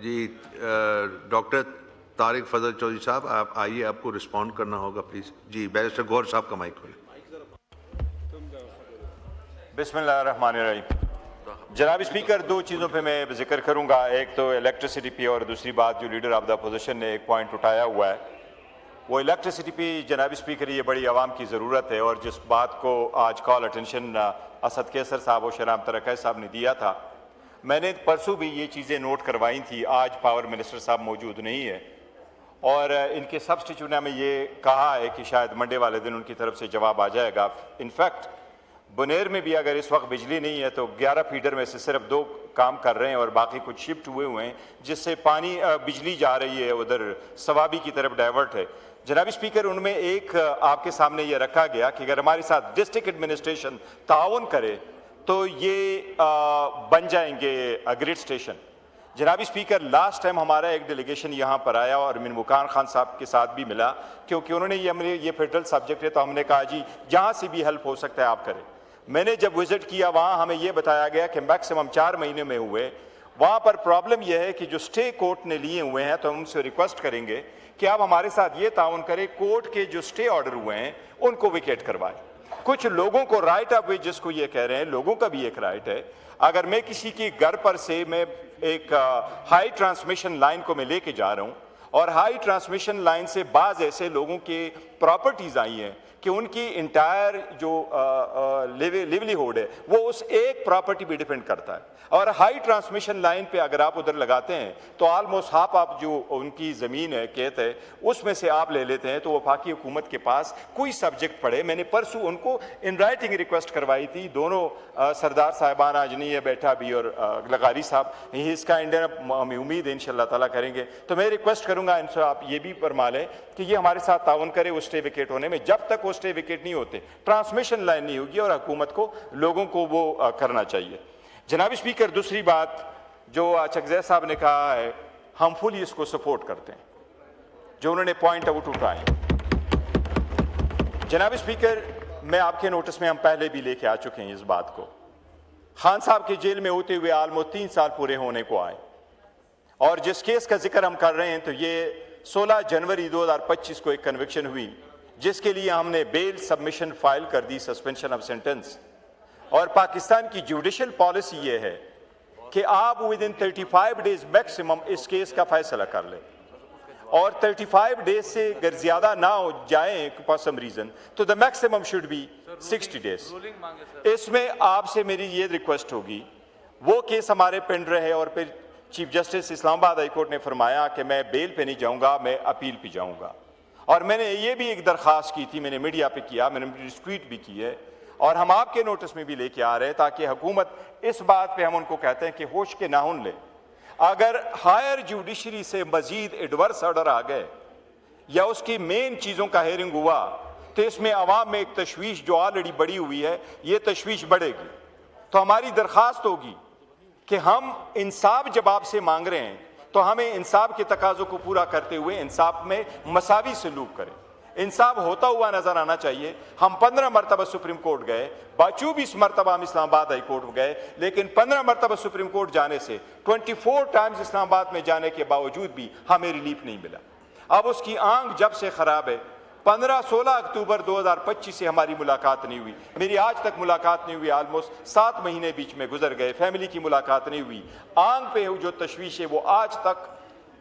جی doctor Tariq فضل چودھری صاحب آپ آئیے, آپ کو رسپونڈ کرنا ہوگا پلیز. جی بیرسٹر گوہر صاحب کا مائک کھولیں. بسم اللہ الرحمن الرحیم. جناب اسپیکر, دو چیزوں پہ میں ذکر کروں گا, ایک تو الیکٹریسٹی پہ اور دوسری بات جو لیڈر آف دا اپوزیشن نے ایک پوائنٹ اٹھایا ہوا ہے وہ الیکٹریسٹی پہ. جناب اسپیکر, یہ بڑی عوام کی ضرورت ہے, اور جس بات کو آج کال اٹینشن اسد کیسر صاحب اور شہرام ترکائی صاحب نے دیا تھا, میں نے پرسوں بھی یہ چیزیں نوٹ کروائی تھی. آج پاور منسٹر صاحب موجود نہیں ہے اور ان کے سبسٹیچیوٹ نے ہمیں یہ کہا ہے کہ شاید منڈے والے دن ان کی طرف سے جواب آ جائے گا. انفیکٹ بنیر میں بھی اگر اس وقت بجلی نہیں ہے تو 11 فیڈر میں سے صرف 2 کام کر رہے ہیں اور باقی کچھ شفٹ ہوئے ہیں, جس سے پانی بجلی جا رہی ہے ادھر سوابی کی طرف ڈائیورٹ ہے. جناب اسپیکر, ان میں ایک آپ کے سامنے یہ رکھا گیا کہ اگر ہمارے ساتھ ڈسٹرکٹ ایڈمنسٹریشن تعاون کرے تو یہ بن جائیں گے گریڈ اسٹیشن. جناب اسپیکر, لاسٹ ٹائم ہمارا ایک ڈیلیگیشن یہاں پر آیا اور من مکان خان صاحب کے ساتھ بھی ملا, کیونکہ انہوں نے یہ فیڈرل سبجیکٹ ہے تو ہم نے کہا جی جہاں سے بھی ہیلپ ہو سکتا ہے آپ کریں. میں نے جب وزٹ کیا وہاں ہمیں یہ بتایا گیا کہ میکسیمم 4 مہینے میں ہوئے. وہاں پر پرابلم یہ ہے کہ جو سٹے کورٹ نے لیے ہوئے ہیں تو ہم ان سے ریکویسٹ کریں گے کہ آپ ہمارے ساتھ یہ تعاون کریں, کورٹ کے جو سٹے آرڈر ہوئے ہیں ان کو ویکیٹ کروائیں. کچھ لوگوں کو رائٹ آف وے جس کو یہ کہہ رہے ہیں, لوگوں کا بھی ایک رائٹ ہے. اگر میں کسی کی گھر پر سے میں ایک ہائی ٹرانسمیشن لائن کو میں لے کے جا رہا ہوں اور ہائی ٹرانسمیشن لائن سے بعض ایسے لوگوں کے پراپرٹیز آئی ہیں کہ ان کی انٹائر جو لیولیہوڈ ہے وہ اس ایک پراپرٹی پہ ڈیپینڈ کرتا ہے, اور ہائی ٹرانسمیشن لائن پہ اگر آپ ادھر لگاتے ہیں تو آلموسٹ ہاف آپ جو ان کی زمین ہے کھیت ہے اس میں سے آپ لے لیتے ہیں, تو وفاقی حکومت کے پاس کوئی سبجیکٹ پڑے. میں نے پرسوں ان کو ان رائٹنگ ریکویسٹ کروائی تھی, دونوں سردار صاحبان آج نہیں ہے بیٹھا بھی اور لغاری صاحب, اس کا ہمیں امید ہے انشاءاللہ تعالیٰ کریں گے. تو میں ریکویسٹ کروں گا ان سے آپ یہ بھی فرما لیں کہ یہ ہمارے ساتھ تعاون کرے وہ اسٹے ویکیٹ ہونے میں. جب تک وہ اسٹے ویکیٹ نہیں ہوتے ٹرانسمیشن لائن نہیں ہوگی, اور حکومت کو لوگوں کو وہ کرنا چاہیے. جناب اسپیکر, دوسری بات جو چکزئی صاحب نے کہا ہے ہم فلی اس کو سپورٹ کرتے ہیں, جو انہوں نے پوائنٹ آؤٹ اٹھائے. جناب اسپیکر, میں آپ کے نوٹس میں ہم پہلے بھی لے کے آ چکے ہیں اس بات کو. خان صاحب کے جیل میں ہوتے ہوئے آلموسٹ 3 سال پورے ہونے کو آئے, اور جس کیس کا ذکر ہم کر رہے ہیں تو یہ 16 جنوری 2025 کو ایک کنوکشن ہوئی جس کے لیے ہم نے بیل سبمیشن فائل کر دی, سسپینشن آف سینٹنس. اور پاکستان کی جوڈیشل پالیسی یہ ہے کہ آپ ودن 35 ڈیز میکسیمم اس کیس کا فیصلہ کر لیں, اور 35 ڈیز سے اگر زیادہ نہ ہو جائیں for some reason to the maximum should be 60 days. اس میں آپ سے میری یہ ریکویسٹ ہوگی, وہ کیس ہمارے پینڈ رہے اور پھر چیف جسٹس اسلام آباد ہائی کورٹ نے فرمایا کہ میں بیل پہ نہیں جاؤں گا, میں اپیل پہ جاؤں گا. اور میں نے یہ بھی ایک درخواست کی تھی, میں نے میڈیا پہ کیا, میں نے ٹویٹ بھی کی ہے, اور ہم آپ کے نوٹس میں بھی لے کے آ رہے ہیں تاکہ حکومت اس بات پہ ہم ان کو کہتے ہیں کہ ہوش کے ناخن لے. اگر ہائر جوڈیشری سے مزید ایڈورس آرڈر آ گئے یا اس کی مین چیزوں کا ہیئرنگ ہوا تو اس میں عوام میں ایک تشویش جو آلریڈی بڑھی ہوئی ہے یہ تشویش بڑھے گی. تو ہماری درخواست ہوگی کہ ہم انصاف جب آپ سے مانگ رہے ہیں تو ہمیں انصاف کے تقاضوں کو پورا کرتے ہوئے انصاف میں مساوی سلوک کریں. انصاف ہوتا ہوا نظر آنا چاہیے. ہم 15 مرتبہ سپریم کورٹ گئے, 24 مرتبہ ہم اسلام آباد ہائی کورٹ گئے, لیکن 15 مرتبہ سپریم کورٹ جانے سے 24 ٹائمز اسلام آباد میں جانے کے باوجود بھی ہمیں ریلیف نہیں ملا. اب اس کی آنکھ جب سے خراب ہے, 15-16 اکتوبر 2025 سے ہماری ملاقات نہیں ہوئی, میری آج تک ملاقات نہیں ہوئی, آلموسٹ 7 مہینے بیچ میں گزر گئے, فیملی کی ملاقات نہیں ہوئی. آنکھ پہ جو تشویش ہے وہ آج تک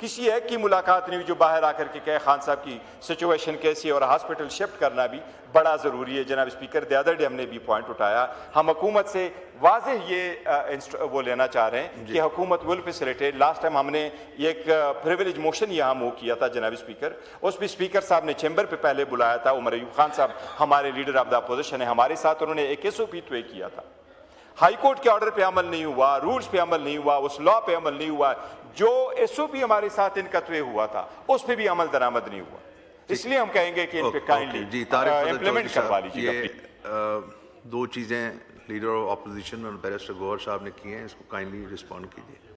کسی ایک کی ملاقات نہیں ہوئی جو باہر آ کر کے کہے خان صاحب کی سچویشن کیسی ہے, اور ہاسپٹل شفٹ کرنا بھی بڑا ضروری ہے. جناب اسپیکر, دی ادر ڈے ہم نے بھی پوائنٹ اٹھایا, ہم حکومت سے واضح یہ وہ لینا چاہ رہے ہیں کہ حکومت ول فیسیلیٹیٹ. لاسٹ ٹائم ہم نے ایک پریویلیج موشن یہاں موو کیا تھا جناب اسپیکر, اس بھی اسپیکر صاحب نے چیمبر پہ پہلے بلایا تھا. عمر ایوب خان صاحب ہمارے لیڈر آف دا اپوزیشن ہے, ہمارے ساتھ انہوں نے ایک SOP طے کیا تھا. ہائی کورٹ کے آرڈر پہ عمل نہیں ہوا, رولز پہ عمل نہیں ہوا, اس لا پہ عمل نہیں ہوا, جو SOP ہمارے ساتھ ان کا طے ہوا تھا اس پہ بھی عمل درآمد نہیں ہوا. اس لیے ہم کہیں گے کہ ان پہ کائنڈلی امپلیمنٹ کروا لیجیے. یہ 2 چیزیں لیڈر آف اپوزیشن اور بیرسٹر گوہر صاحب نے کی ہیں, اس کو کائنڈلی رسپونڈ کیجیے.